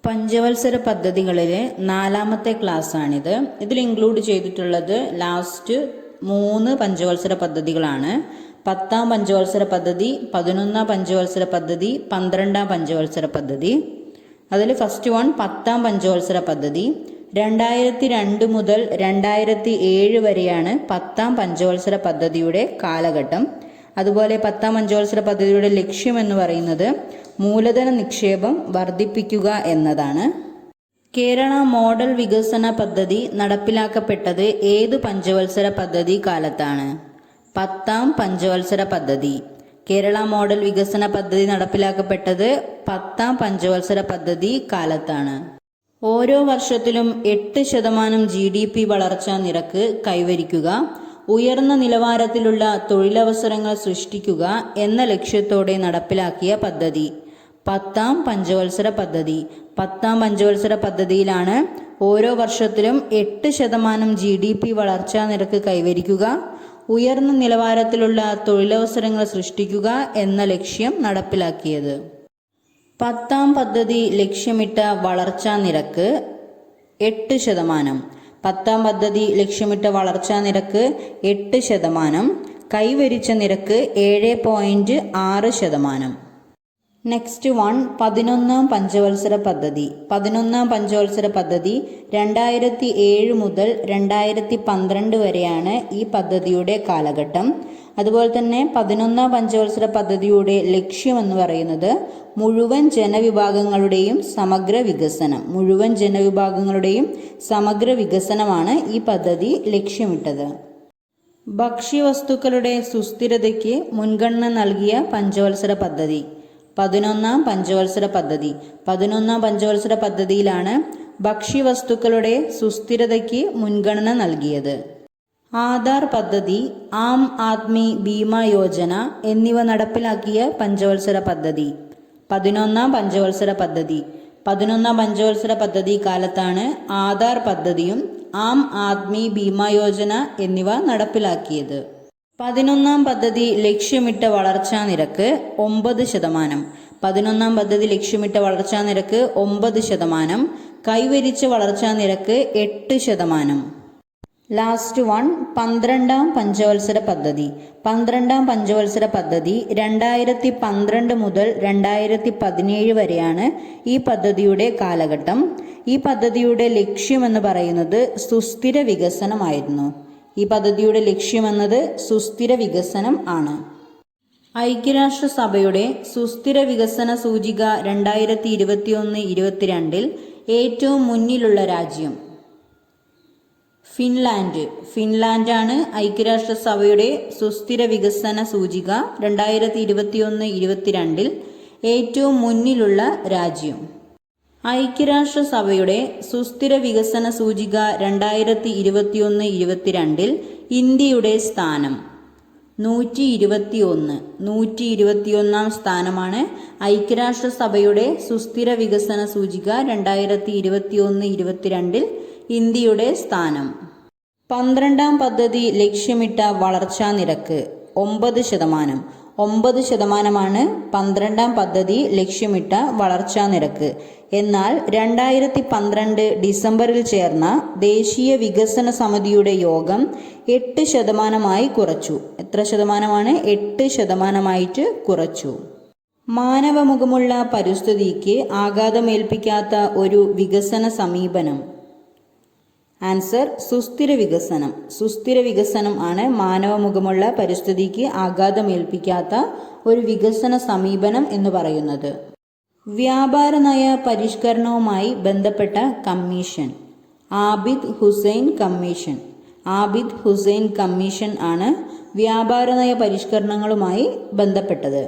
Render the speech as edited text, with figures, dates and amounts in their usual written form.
പഞ്ചവത്സര പദ്ധതികളിലെ 4ാമത്തെ ക്ലാസ്സാണിത്. ഇതിൽ ഇൻക്ലൂഡ് ചെയ്തിട്ടുള്ളത് ലാസ്റ്റ് 3 പഞ്ചവത്സര പദ്ധതികളാണ്. 10ാം പഞ്ചവത്സര പദ്ധതി, 11ാം പഞ്ചവത്സര പദ്ധതി, 12ാം പഞ്ചവത്സര പദ്ധതി. അതിൽ ഫസ്റ്റ് വൺ 10ാം പഞ്ചവത്സര പദ്ധതി. 2002 മുതൽ 2007 വരെയാണ് 10ാം പഞ്ചവത്സര പദ്ധതിയുടെ കാലഘട്ടം. അതുപോലെ 10ാം പഞ്ചവത്സര പദ്ധതിയുടെ ലക്ഷ്യം എന്ന് പറയുന്നത് മൂലധന നിക്ഷേപം വർദ്ധിപ്പിക്കുക എന്നതാണ്. കേരള മോഡൽ വികസന പദ്ധതി നടപ്പിലാക്കപ്പെട്ടത് ഏത് പഞ്ചവത്സര പദ്ധതി കാലത്താണ്? 10ാം പഞ്ചവത്സര പദ്ധതി. കേരള മോഡൽ വികസന പദ്ധതി നടപ്പിലാക്കപ്പെട്ടത് 10ാം പഞ്ചവത്സര പദ്ധതി കാലത്താണ്. ഓരോ വർഷത്തിലും 8% GDP വളർച്ചാ നിരക്ക് കൈവരിക്കുക, ഉയർന്ന നിലവാരത്തിലുള്ള തൊഴിലവസരങ്ങൾ സൃഷ്ടിക്കുക എന്ന ലക്ഷ്യത്തോടെ നടപ്പിലാക്കിയ പദ്ധതി 10ാം പഞ്ചവത്സര പദ്ധതി. 10ാം പഞ്ചവത്സര പദ്ധതിയിലാണ് ഓരോ വർഷത്തിലും 8% GDP വളർച്ചാ നിരക്ക് കൈവരിക്കുക, ഉയർന്ന നിലവാരത്തിലുള്ള തൊഴിലവസരങ്ങൾ സൃഷ്ടിക്കുക എന്ന ലക്ഷ്യം നടപ്പിലാക്കിയത്. 10ാം പദ്ധതി ലക്ഷ്യമിട്ട വളർച്ചാ നിരക്ക് 8%. 10ാം പദ്ധതി ലക്ഷ്യമിട്ട വളർച്ചാ നിരക്ക് 8%. കൈവരിച്ച നിരക്ക് 7.6%. നെക്സ്റ്റ് വൺ 11ാം പഞ്ചവത്സര പദ്ധതി. 11ാം പഞ്ചവത്സര പദ്ധതി 2007 മുതൽ 2012 വരെയാണ് ഈ പദ്ധതിയുടെ കാലഘട്ടം. അതുപോലെ തന്നെ 11ാം പഞ്ചവത്സര പദ്ധതിയുടെ ലക്ഷ്യം എന്ന് പറയുന്നത് മുഴുവൻ ജനവിഭാഗങ്ങളുടെയും സമഗ്ര വികസനം. മുഴുവൻ ജനവിഭാഗങ്ങളുടെയും സമഗ്ര വികസനമാണ് ഈ പദ്ധതി ലക്ഷ്യമിട്ടത്. ഭക്ഷ്യവസ്തുക്കളുടെ സുസ്ഥിരതയ്ക്ക് മുൻഗണന നൽകിയ പഞ്ചവത്സര പദ്ധതി 11ാം പഞ്ചവത്സര പദ്ധതി. 11ാം പഞ്ചവത്സര പദ്ധതിയിലാണ് ഭക്ഷ്യവസ്തുക്കളുടെ സുസ്ഥിരതയ്ക്ക് മുൻഗണന നൽകിയത്. ആധാർ പദ്ധതി, ആം ആദ്മി ബീമ യോജന എന്നിവ നടപ്പിലാക്കിയ പഞ്ചവത്സര പദ്ധതി 11ാം പഞ്ചവത്സര പദ്ധതി. 11ാം പഞ്ചവത്സര പദ്ധതി കാലത്താണ് ആധാർ പദ്ധതിയും ആം ആദ്മി ബീമ യോജന എന്നിവ നടപ്പിലാക്കിയത്. 11ാം പദ്ധതി ലക്ഷ്യമിട്ട വളർച്ചാ നിരക്ക് 9%. 11ാം പദ്ധതി ലക്ഷ്യമിട്ട വളർച്ചാ നിരക്ക് 9%. കൈവരിച്ച വളർച്ചാ നിരക്ക് 8%. ലാസ്റ്റ് വൺ 12ാം പഞ്ചവത്സര പദ്ധതി. 12ാം പഞ്ചവത്സര പദ്ധതി 2012 മുതൽ 2017 വരെയാണ് ഈ പദ്ധതിയുടെ കാലഘട്ടം. ഈ പദ്ധതിയുടെ ലക്ഷ്യമെന്ന് പറയുന്നത് സുസ്ഥിര വികസനമായിരുന്നു. ഈ പദ്ധതിയുടെ ലക്ഷ്യമെന്നത് സുസ്ഥിര വികസനം ആണ്. ഐക്യരാഷ്ട്രസഭയുടെ സുസ്ഥിര വികസന സൂചിക 2021-22 ഏറ്റവും മുന്നിലുള്ള രാജ്യം ഫിൻലാൻഡ്. ഫിൻലാൻഡാണ് ഐക്യരാഷ്ട്രസഭയുടെ സുസ്ഥിര വികസന സൂചിക 2021-22 ഏറ്റവും മുന്നിലുള്ള രാജ്യം. ഐക്യരാഷ്ട്രസഭയുടെ സുസ്ഥിര വികസന സൂചിക 2021-22 ഇന്ത്യയുടെ സ്ഥാനം 121. 121ാം സ്ഥാനമാണ് ഐക്യരാഷ്ട്രസഭയുടെ സുസ്ഥിര വികസന സൂചിക 2021-22 ഇന്ത്യയുടെ സ്ഥാനം. 12ാം പദ്ധതി ലക്ഷ്യമിട്ട വളർച്ചാ നിരക്ക് 9%. 9%മാണ് 12ാം പദ്ധതി ലക്ഷ്യമിട്ട വളർച്ചാ നിരക്ക്. എന്നാൽ 2012 ഡിസംബറിൽ ചേർന്ന ദേശീയ വികസന സമിതിയുടെ യോഗം 8% കുറച്ചു. എത്ര ശതമാനമാണ്? 8% കുറച്ചു. മാനവമുഖമുള്ള പരിസ്ഥിതിക്ക് ആഘാതമേൽപ്പിക്കാത്ത ഒരു വികസന സമീപനം. ആൻസർ സുസ്ഥിര വികസനം. സുസ്ഥിര വികസനം ആണ് മാനവമുഖമുള്ള പരിസ്ഥിതിക്ക് ആഘാതമേൽപ്പിക്കാത്ത ഒരു വികസന സമീപനം എന്ന് പറയുന്നത്. വ്യാപാര നയ പരിഷ്കരണവുമായി ബന്ധപ്പെട്ട commission Abid Hussain commission. Abid Hussain commission ആണ് വ്യാപാര നയ പരിഷ്കരണങ്ങളുമായി ബന്ധപ്പെട്ടത്.